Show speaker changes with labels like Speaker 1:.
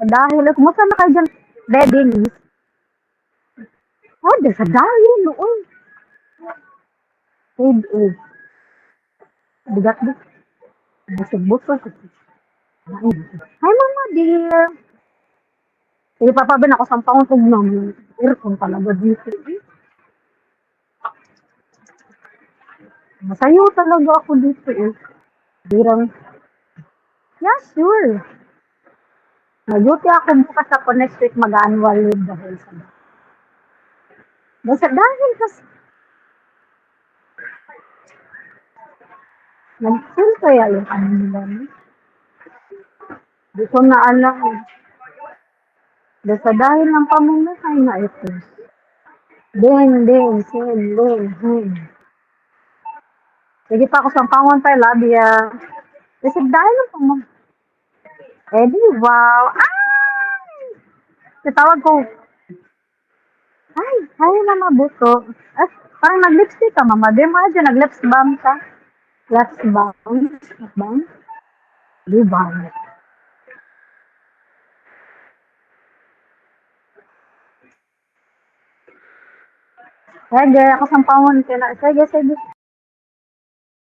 Speaker 1: Dahil, kumusta na kayo dyan? Wedding. Oh, sa dahil, noon. Grade 8. Bigat di. Busog-busog. Hi, mama dear. Sige, papabin ako sa pangutog namin. Aircon talaga dito. Masayo talaga ako dito eh. Birang, yeah, sure. Mag-duty ako bukas ako next week mag-annual leave dahil kasi nag-feel kaya yung ano nila. Di ko na alam eh. Dahil ng pamumuhay na ito. Din. Sige pa ako sa pangon tayo, labia. Kasi dahil ng pamumuhay. Eh di, wow. Ay! Natawag ko, ay na mabuto. At parang nag-lipstick ka, mama. Di mo dyan, nag-lips balm ka. Lips balm. Lip balm. Di ba? Sige, ako sa pangon. Sige.